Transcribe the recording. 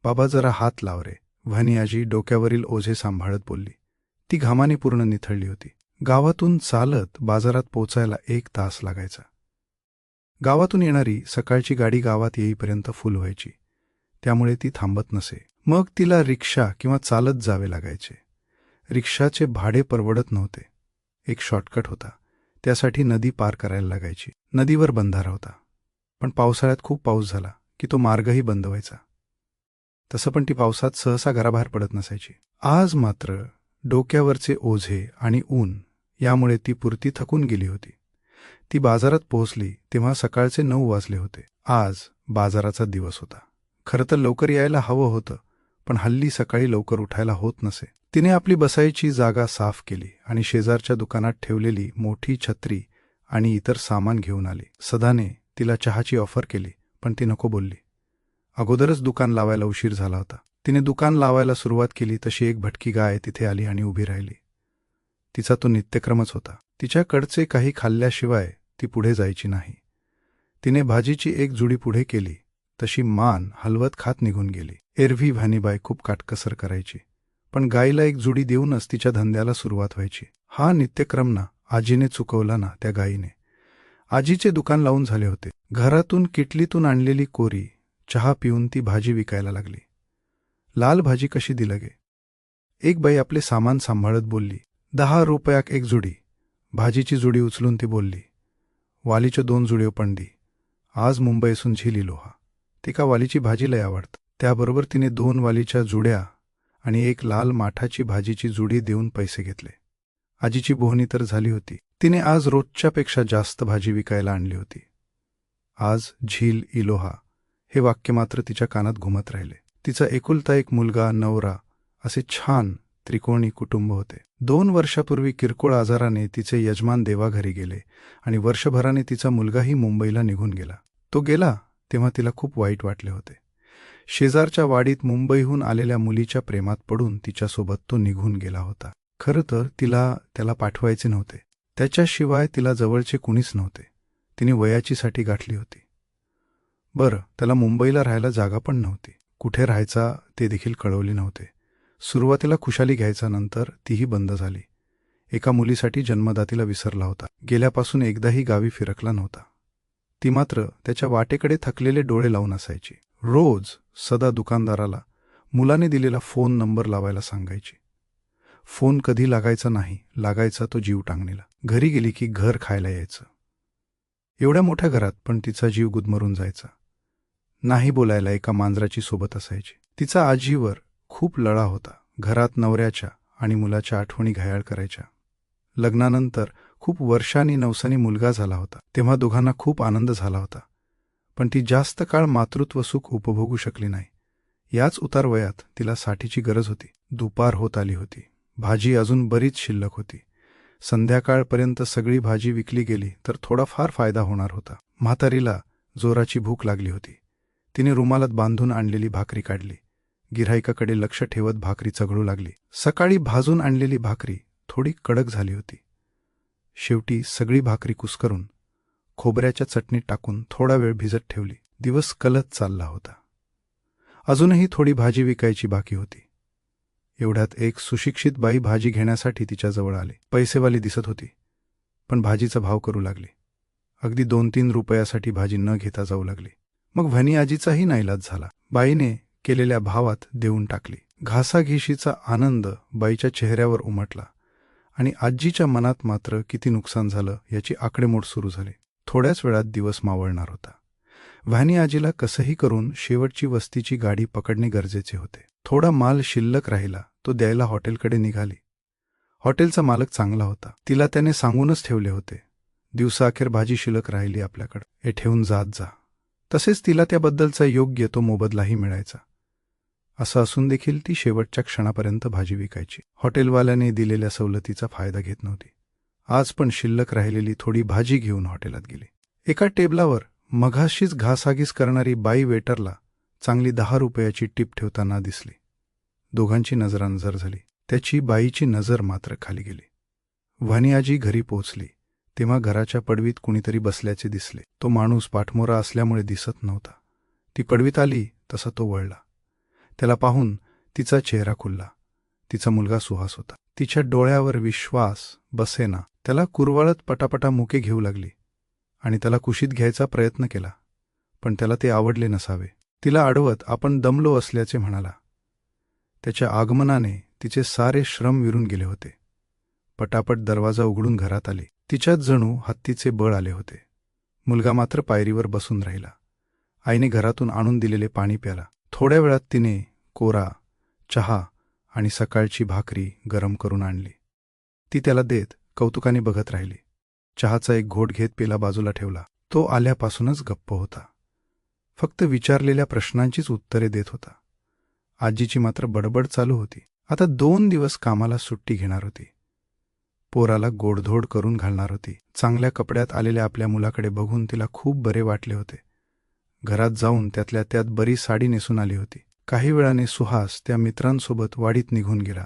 बाबा जरा हात लाव रे, व्हानी आजी डोक्यावरील ओझे सांभाळत बोलली. ती घामाने पूर्ण निथळली होती. गावातून चालत बाजारात पोचायला 1 तास लागायचा. गावातून येणारी सकाळची गाडी गावात येईपर्यंत फुल व्हायची, त्यामुळे ती थांबत नसे. मग तिला रिक्षा किंवा चालत जावे लागायचे. रिक्षाचे भाडे परवडत नव्हते. एक शॉर्टकट होता, त्यासाठी नदी पार करायला लागायची. नदीवर बंधारा होता, पण पावसाळ्यात खूप पाऊस झाला की तो मार्गही बंद व्हायचा. तसं पण ती पावसात सहसा घराबाहेर पडत नसायची. आज मात्र डोक्यावरचे ओझे आणि ऊन यामुळे ती पुरती थकून गेली होती. ती बाजारात पोहोचली तेव्हा सकाळचे 9 वाजले होते. आज बाजाराचा दिवस होता. खरं तर लवकर यायला हवं होतं, पण हल्ली सकाळी लवकर उठायला होत नसे. तिने आपली बसायची जागा साफ केली आणि शेजारच्या दुकानात ठेवलेली मोठी छत्री आणि इतर सामान घेऊन आली. सदाने तिला चहाची ऑफर केली, पण ती नको बोलली. अगोदरच दुकान लावायला उशीर झाला होता. तिने दुकान लावायला सुरुवात केली तशी एक भटकी गाय तिथे आली आणि उभी राहिली. तिचा तो नित्यक्रमच होता. तिच्याकडचे काही खाल्ल्याशिवाय ती पुढे जायची नाही. तिने भाजीची एक जुडी पुढे केली तशी मान हलवत खात निघून गेली. एरव्ही व्हानीबाई खूप काटकसर करायची, पण गाईला एक जुडी देऊनच तिच्या धंद्याला सुरुवात व्हायची. हा नित्यक्रम ना आजीने चुकवला ना त्या गाईने. आजीचे दुकान लावून झाले होते. घरातून किटलीतून आणलेली कोरी चहा पिऊन ती भाजी विकायला लागली. लाल भाजी कशी दिलं गे? एक बाई आपले सामान सांभाळत बोलली. 10 रुपयाक एक जुडी. भाजीची जुडी उचलून ती बोलली, वालीच्या 2 जुड्यो पण दी. आज मुंबईसून झील इलो हा. तिका वालीची भाजी लय आवडत. त्याबरोबर तिने 2 वालीच्या जुड्या आणि एक लाल माठाची भाजीची जुडी देऊन पैसे घेतले. आजीची बोहणी तर झाली होती. तिने आज रोजच्यापेक्षा जास्त भाजी विकायला आणली होती. आज झील इलोहा हे वाक्य मात्र तिच्या कानात घुमत राहिले. तिचा एकुलता एक मुलगा, नवरा असे छान त्रिकोणी कुटुंब होते. 2 वर्षापूर्वी किरकोळ आजाराने तिचे यजमान देवाघरी गेले आणि वर्षभराने तिचा मुलगाही मुंबईला निघून गेला. तो गेला तेव्हा तिला खूप वाईट वाटले होते. शेजारच्या वाडीत मुंबईहून आलेल्या मुलीच्या प्रेमात पडून तिच्यासोबत तो निघून गेला होता. खरं तर तिला त्याला पाठवायचे नव्हते. त्याच्याशिवाय तिला जवळचे कुणीच नव्हते. तिने वयाचीसाठी गाठली होती. बरं, त्याला मुंबईला राहायला जागा पण नव्हती. कुठे राहायचा ते देखील कळवले नव्हते. सुरुवातीला खुशाली घ्यायचा, नंतर तीही बंद झाली. एका मुलीसाठी जन्मदातीला विसरला होता. गेल्यापासून एकदाही गावी फिरकला नव्हता. ती मात्र त्याच्या वाटेकडे थकलेले डोळे लावून असायची. रोज सदा दुकानदाराला मुलाने दिलेला फोन नंबर लावायला सांगायची. फोन कधी लागायचा नाही, लागायचा तो जीव टांगणीला. घरी गेली की घर खायला यायचं. एवढ्या मोठ्या घरात पण तिचा जीव गुदमरून जायचा. नाही बोलायला एका मांजराची सोबत असायची. तिचा आजीवर खूप लळा होता. घरात नवऱ्याच्या आणि मुलाच्या आठवणी घायाळ करायच्या. लग्नानंतर खूप वर्षांनी नवसानी मुलगा झाला होता, तेव्हा दोघांना खूप आनंद झाला होता. पण ती जास्त काळ मातृत्व सुख उपभोगू शकली नाही. याच उतार वयात तिला साठीची गरज होती. दुपार होत आली होती. भाजी अजून बरीच शिल्लक होती. संध्याकाळपर्यंत सगळी भाजी विकली गेली तर थोडाफार फायदा होणार होता. म्हातारीला जोराची भूक लागली होती. तिने रुमालात बांधून आणलेली भाकरी काढली. गिऱ्हाईकाकडे लक्ष ठेवत भाकरी चघळू लागली. सकाळी भाजून आणलेली भाकरी थोडी कडक झाली होती. शेवटी सगळी भाकरी कुस्करून खोबऱ्याच्या चटणीत टाकून थोडा वेळ भिजत ठेवली. दिवस कलत चालला होता. अजूनही थोडी भाजी विकायची बाकी होती. एवढ्यात एक सुशिक्षित बाई भाजी घेण्यासाठी तिच्याजवळ आली. पैसेवाली दिसत होती, पण भाजीचा भाव करू लागली. अगदी 2-3 रुपयासाठी भाजी न घेता जाऊ लागली. मग व्हानी आजीचाही नाईलाज झाला. बाईने केलेल्या भावात देऊन टाकली. घासाघिशीचा आनंद बाईच्या चेहऱ्यावर उमटला आणि आजीच्या मनात मात्र किती नुकसान झालं याची आकडेमोड सुरू झाली. थोड्याच वेळात दिवस मावळणार होता. व्हानी आजीला कसंही करून शेवटची वस्तीची गाडी पकडणे गरजेचे होते. थोडा माल शिल्लक राहिला, तो द्यायला हॉटेलकडे निघाली. हॉटेलचा मालक चांगला होता. तिला त्याने सांगूनच ठेवले होते, दिवसाअखेर भाजी शिल्लक राहिली आपल्याकडे, हे ठेवून जात जा. तसेच तिला त्याबद्दलचा योग्य तो मोबदलाही मिळायचा. असं असून देखील ती शेवटच्या क्षणापर्यंत भाजी विकायची. हॉटेलवाल्याने दिलेल्या सवलतीचा फायदा घेत नव्हती. आज पण शिल्लक राहिलेली थोडी भाजी घेऊन हॉटेलात गेली. एका टेबलावर मघाशीच घासाघीस करणारी बाई वेटरला चांगली 10 रुपयाची टीप ठेवताना दिसली. दोघांची नजरानजर झाली. त्याची बाईची नजर मात्र खाली गेली. व्हानी आजी घरी पोहोचली तेव्हा घराच्या पडवीत कुणीतरी बसल्याचे दिसले. तो माणूस पाठमोरा असल्यामुळे दिसत नव्हता. ती पडवीत आली तसा तो वळला. त्याला पाहून तिचा चेहरा खुलला. तिचा मुलगा सुहास होता. तिच्या डोळ्यावर विश्वास बसेना. त्याला कुरवाळत पटापटा मुके घेऊ लागली आणि त्याला कुशीत घ्यायचा प्रयत्न केला, पण त्याला ते आवडले नसावे. तिला अडवत आपण दमलो असल्याचे म्हणाला. त्याच्या आगमनाने तिचे सारे श्रम विरून गेले होते. पटापट दरवाजा उघडून घरात आली. तिच्यात जणू हत्तीचे बळ आले होते. मुलगा मात्र पायरीवर बसून राहिला. आईने घरातून आणून दिलेले पाणी प्याला. थोड्या वेळात तिने कोरा चहा आणि सकाळची भाकरी गरम करून आणली. ती त्याला देत कौतुकाने बघत राहिली. चहाचा एक घोट घेत पेला बाजूला ठेवला. तो आल्यापासूनच गप्प होता. फक्त विचारलेल्या प्रश्नांचीच उत्तरे देत होता. आजीची मात्र बडबड चालू होती. आता 2 दिवस कामाला सुट्टी घेणार होती. पोराला गोडधोड करून घालणार होती. चांगल्या कपड्यात आलेल्या आपल्या मुलाकडे बघून तिला खूप बरे वाटले होते. घरात जाऊन त्यातल्या त्यात बरी साडी नेसून आली होती. काही वेळाने सुहास त्या मित्रांसोबत वाडीत निघून गेला.